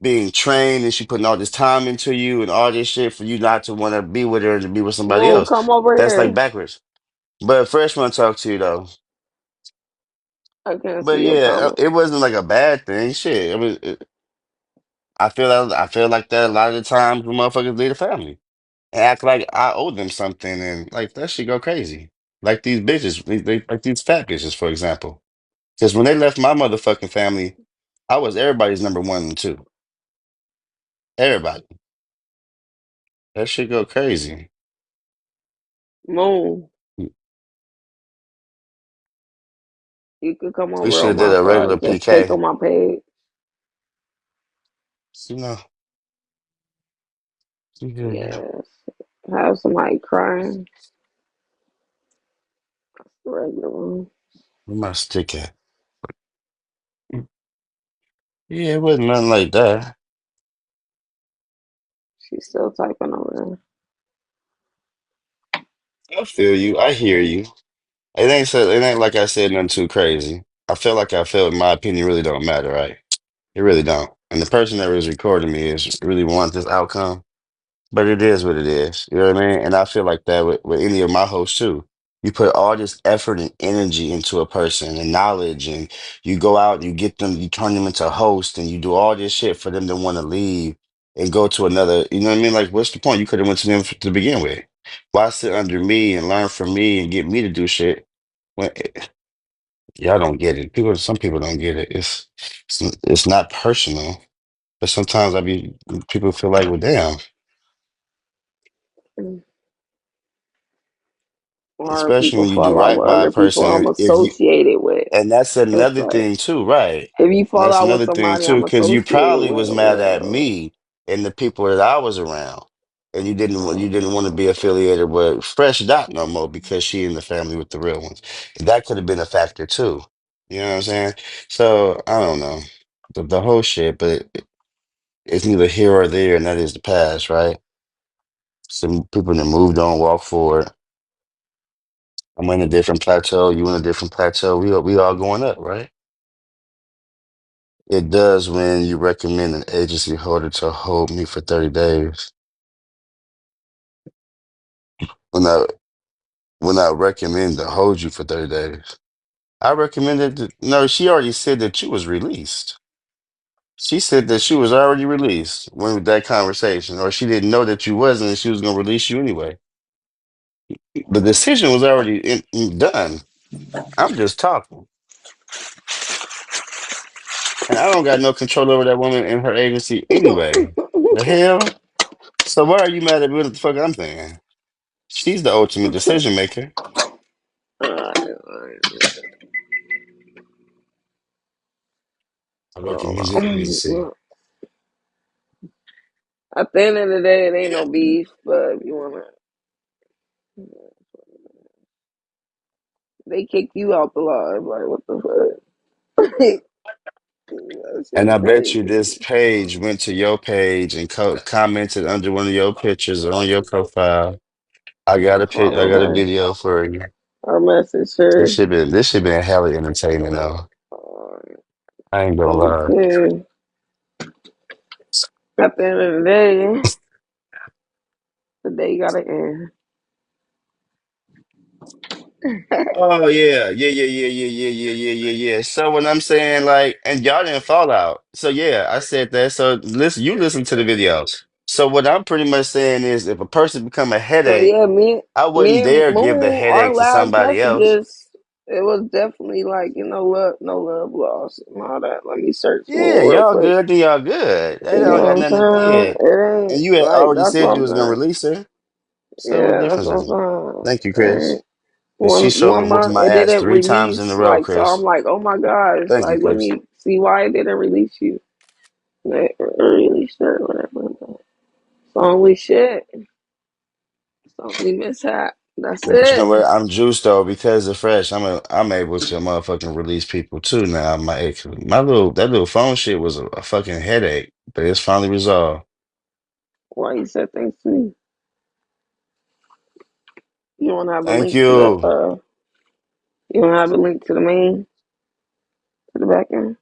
being trained and she putting all this time into you and all this shit for you not to want to be with her and to be with somebody Moon, else. come over That's like here. backwards. But Fresh want to talk to you though. I can't But see your yeah, comment. it wasn't like a bad thing. Shit, I feel like that a lot of the times when motherfuckers leave the family and act like I owe them something and like that shit go crazy. Like these bitches, like these fat bitches, for example. Because when they left my motherfucking family, I was everybody's number one and two. Everybody. That shit go crazy. Moon, you could come We over should on have did my a regular side. Just click PK. on my page. You know, yeah. Yes. Have somebody crying. Regular room. Where my stick at? Yeah, it wasn't nothing like that. She's still typing over I feel you. I hear you. It ain't like I said nothing too crazy. I feel like I felt my opinion really don't matter, right? It really don't. And the person that was recording me is really want this outcome. But it is what it is. You know what I mean? And I feel like that with any of my hosts too. You put all this effort and energy into a person and knowledge, and you go out, you get them, you turn them into a host, and you do all this shit for them to want to leave and go to another. You know what I mean? Like, what's the point? You could have went to them to begin with. Why sit under me and learn from me and get me to do shit? When y'all don't get it. Some people don't get it. It's not personal, but sometimes people feel like, well, damn. there. Or Especially people when you do fall out right with by a other people person. I'm If you associated with. and that's It's another like thing too, right? if you And fall that's out with another thing somebody too, I'm because you associated probably with, was mad at well, me and the people that I was around, and you didn't want to be affiliated with Fresh Dot no more because she in the family with the real ones. That could have been a factor too. You know what I'm saying? So I don't know the whole shit, but it's neither here or there, and that is the past, right? Some people that moved on, walk forward. I'm in a different plateau. You in a different plateau. We all going up, right? It does when you recommend an agency holder to hold me for 30 days. When I when I recommend to hold you for 30 days. I recommended no, she already said that you was released. She said that she was already released when with that conversation, or she didn't know that you wasn't and she was gonna release you anyway. The decision was already done. I'm just talking. And I don't got no control over that woman and her agency anyway. The hell? So why are you mad at me? What the fuck I'm saying? She's the ultimate decision maker. I I recommend it. Let me don't see. know. At the end of the day, it ain't no beef. But if you wanna, they kicked you out the live. Like what the fuck? That And shit I bet you crazy. this page went to your page and commented under one of your pictures on your profile. I got a Follow her. video for you. Or message her. This should been hella entertaining though. Uh, I ain't gonna lie. okay. At the end of the day gotta end. Oh yeah. So when I'm saying like, and y'all didn't fall out. So yeah, I said that. So listen, you listen to the video. So what I'm pretty much saying is, if a person become a So headache, yeah, I me wouldn't and dare give the Moon, our headache to last somebody else. messages, it was definitely like, love, no love lost and all that. Let me search Yeah, Moon real y'all quick. good, then y'all good. They You don't got know what nothing to, I'm yeah. saying? It And ain't you had like already that's said what you I'm was gonna saying. release her. So what Yeah, that's difference what is I'm it? saying. Thank you, Chris. And And she showed one me whooping month my it ass didn't 3 times in a release, row, like so I'm Chris. like, oh my gosh, Thank you, like let Chris. me see why it didn't release you. They released her or whatever. It's only shit. It's only mishap. That's But you know it. what? I'm juiced though because of Fresh. I'm able to motherfucking release people too now. My little that little phone shit was a fucking headache, but it's finally resolved. Why you said thanks to me? You don't have the Thank link to the you. you don't have the link to the main to the back end?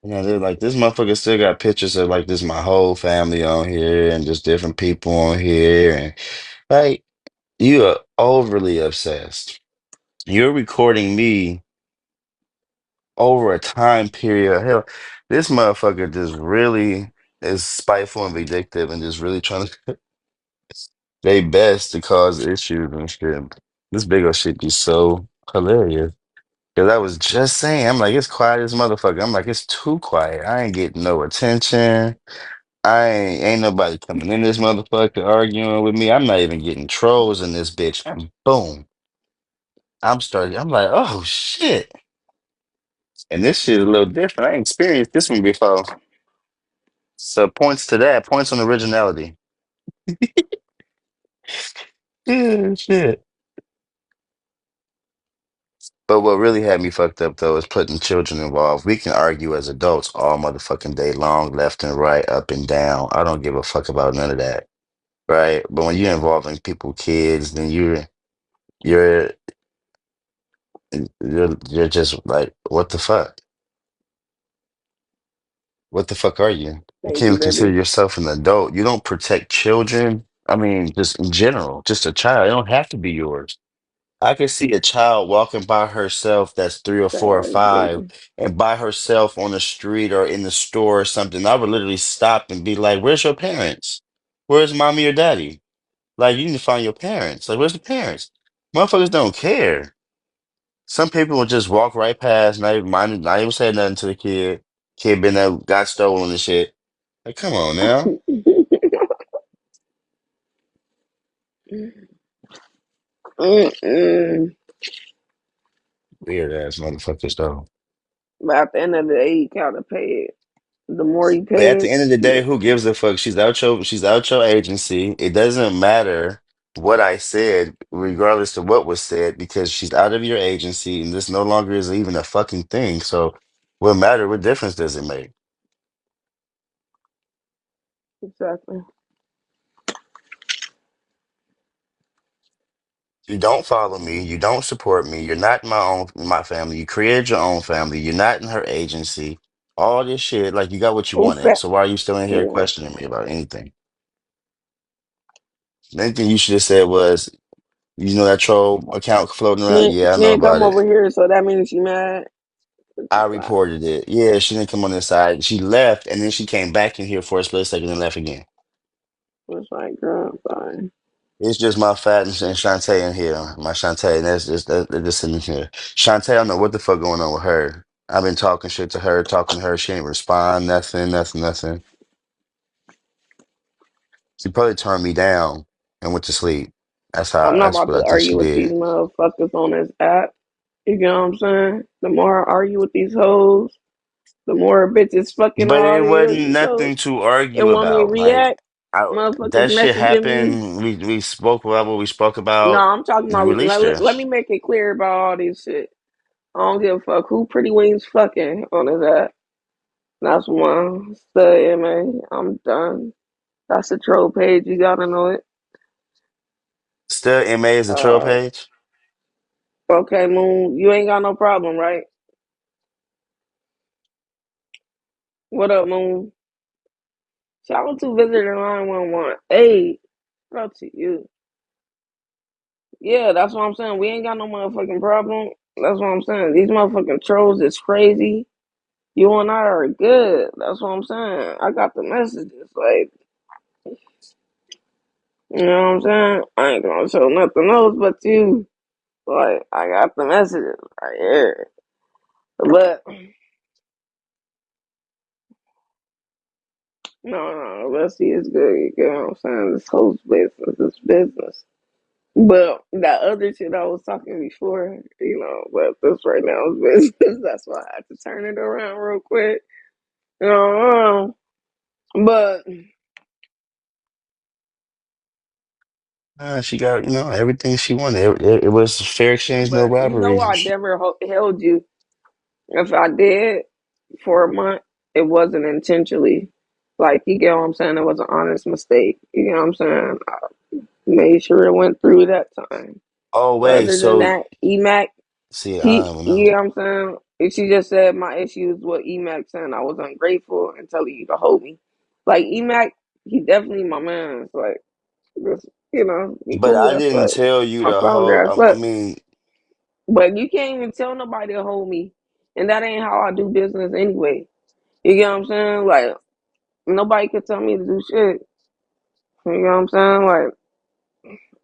You know, they're like, this motherfucker still got pictures of like this my whole family on here and just different people on here. And like, you are overly obsessed. You're recording me over a time period. Hell, this motherfucker just really is spiteful and vindictive and just really trying to they best to cause issues and shit. This big old shit be so hilarious. Cause I was just saying, I'm like, it's quiet as motherfucker. I'm like, it's too quiet. I ain't getting no attention. Ain't nobody coming in this motherfucker arguing with me. I'm not even getting trolls in this bitch. And boom. I'm like, oh shit. And this shit is a little different. I ain't experienced this one before. So points to that, points on originality. Yeah, shit. But what really had me fucked up though is putting children involved. We can argue as adults all motherfucking day long, left and right, up and down. I don't give a fuck about none of that. Right? But when you're involving people, kids, then you're you're just like, what the fuck? What the fuck are you? You Thank can't you, even consider baby. yourself an adult. You don't protect children. I mean, just in general, just a child. It don't have to be yours. I could see a child walking by herself that's 3 or 4 or 5 Thanks, and by herself on the street or in the store or something. I would literally stop and be like, where's your parents? Where's mommy or daddy? Like, you need to find your parents. Like, where's the parents? Motherfuckers don't care. Some people will just walk right past, not even say nothing to the kid. Kid been there, got stolen and shit. Like, come on now. baby. Mm-mm. Weird ass motherfuckers though. But at the end of the day, you gotta pay it. The more you But at pay the it, end of the day, the who gives a fuck? She's out your agency. It doesn't matter what I said, regardless of what was said, because she's out of your agency and this no longer is even a fucking thing. So what matter? What difference does it make? exactly. You don't follow me. You don't support me. You're not in my family. You created your own family. You're not in her agency. All this shit, like you got what you Who wanted. fat? So why are you still in here Yeah. questioning me about anything? The only thing you should have said was, you know that troll account floating around? Yeah, I She know ain't come about it. over here, so that means she mad. It's I just like, reported it. Yeah, she didn't come on this side. She left and then she came back in here for a split second and left again. it's like, girl, I'm sorry. It's just my fat and Shantae in here. My Shantae, and that's just they're just in here. Shantae, I don't know what the fuck going on with her. I've been talking shit to her, talking to her. She ain't respond, nothing, nothing, nothing. She probably turned me down and went to sleep. I'm not That's about what I to think she argue with these did. motherfuckers on this app. You know what I'm saying? The more I argue with these hoes, the more bitches fucking But it all wasn't these nothing hoes. to And argue when we about. Like react, motherfuckers that shit messaging me. happened. We spoke about what we spoke No, about. I'm talking You about, released her. let me make it clear about all this shit. I don't give a fuck who Pretty Wings fucking on his app. That's one. Stud MA. I'm done. That's a troll page. You gotta know it. Still, MA is the troll Uh, page. okay, Moon. You ain't got no problem, right? What up, Moon? Shout out to Visitor 911. Hey, shout out to you. Yeah, that's what I'm saying. We ain't got no motherfucking problem. That's what I'm saying. These motherfucking trolls is crazy. You and I are good. That's what I'm saying. I got the messages. Like, you know what I'm saying? I ain't gonna show nothing else but you. Like, I got the messages right here. But, no, Rusty is good. You know what I'm saying? This whole business is business. But that other shit I was talking before, but this right now is business. That's why I had to turn it around real quick. You know, but She got, everything she wanted. It was fair exchange, no robbery. I never held you. If I did for a month, it wasn't intentionally. Like, you get what I'm saying? It was an honest mistake. You know what I'm saying? I made sure it went through that time. Oh wait, Other than so that, EMAC. See, I don't know. You know what I'm saying? And she just said my issue is what Emac saying I was ungrateful and telling you to hold me. Like Emac, he definitely my man. It's like, just, he But cool I as didn't fuck. tell you My the whole. founder as I fuck. mean, But you can't even tell nobody to hold me. And that ain't how I do business anyway. You get what I'm saying? Like, nobody could tell me to do shit. You know what I'm saying? Like,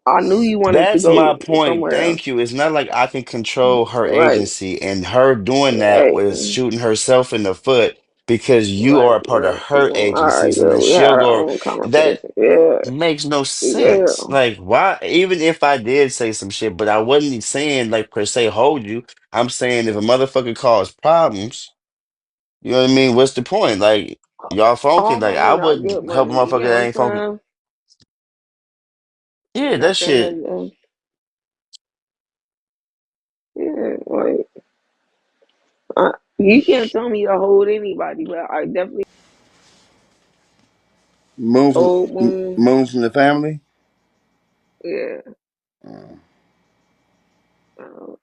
I knew you wanted to that's my go point. somewhere else. Thank you. It's not like I can control her Like, agency, and her doing that hey, was shooting herself in the foot because you like, are a part of her all agency. right, So good. then We had she'll our go. own That conversation. Yeah, makes no yeah. sense. Like, why? Even if I did say some shit, but I wasn't saying like per se hold you. I'm saying if a motherfucker cause problems, you know what I mean? What's the point? Like, y'all funky. All Like, I money not wouldn't good help a money. You motherfucker know that what I'm ain't funky. saying? Yeah, At that the end of shit. the day, yeah. Like, you can't tell me to hold anybody, but I definitely Moon hold from Moon. Moon from the family. Yeah. Uh, Uh,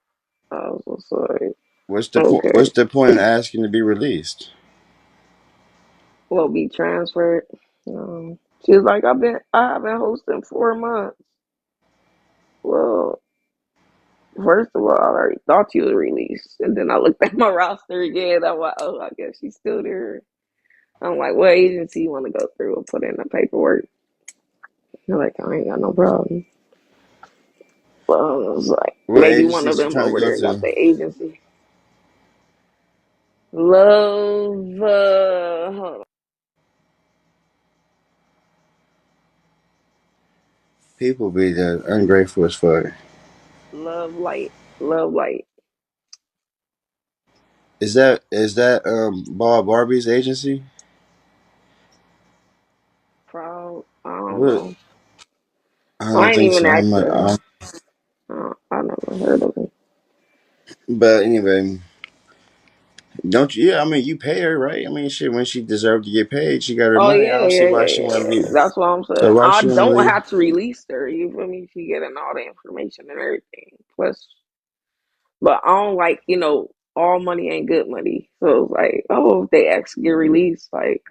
I was just like, what's the point? okay, What's the point in asking to be released? we'll be transferred. She was like, I have been hosting 4 months. Well, first of all, I already thought you were released. And then I looked at my roster again. I'm like, oh, I guess she's still there. I'm like, what agency you want to go through and put in the paperwork? They're like, I ain't got no problem. But I was like, What maybe one agency of is she them trying to over go there got to? the agency. Love, hold on. People be that ungrateful as fuck. Love Light. Love Light. Is that Bob Barbie's agency? Proud. I don't What? know. I I don't ain't think even so. I'm asked not. her. I never heard of it. But anyway, don't you? Yeah, I mean, you pay her, right? I mean, shit. When she deserved to get paid, she got her Oh money. I yeah, don't see yeah, why yeah, she yeah, want to yeah. leave. That's what I'm saying. So why I she want to don't leave? have to release her. You feel me? She getting all the information and everything. Plus, but I don't like all money ain't good money. So it's like, oh, if they actually get released, like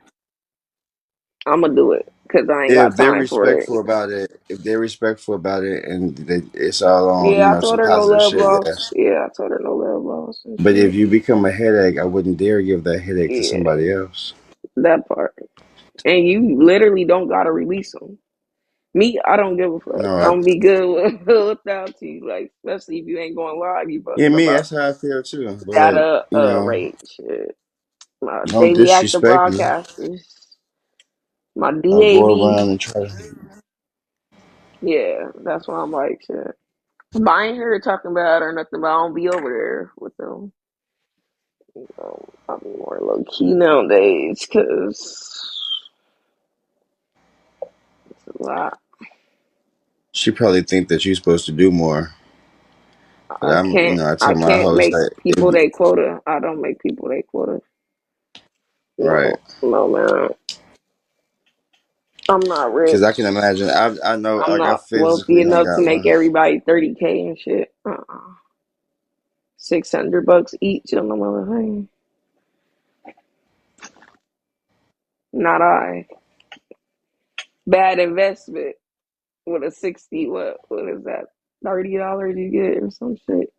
I'm gonna do it because I ain't got If they're time for it. respectful about it, if they're respectful about it, and it's all on, Yeah, I some told her no positive love shit, lost. yes. Yeah, I told her no love lost and But if shit. you become a headache, I wouldn't dare give that headache to Yeah, somebody else. that part. And you literally don't gotta release them. Me, I don't give a fuck. No, I'm be good without you. Like, especially if you ain't going live, you yeah, busting me, about that's how I feel too. But data you know, rate shit. My don't daily active disrespect me. broadcasters, my I'll go DAB. around and try. Yeah, that's why I'm like shit. But I ain't here talking about it or nothing. But I don't be over there with them. I'll be more low key nowadays because it's a lot. She probably think that you're supposed to do more. But I can't. I I tell my can't host make that people they quota. I don't make people they quota. right. No, no, man. I'm not Because I rich. can imagine. I know. I'm I not wealthy physically don't enough to got make one. everybody 30K and shit. 600 bucks each on the motherfucker. Not I. Bad investment with a 60. What is that? $30 you get or some shit.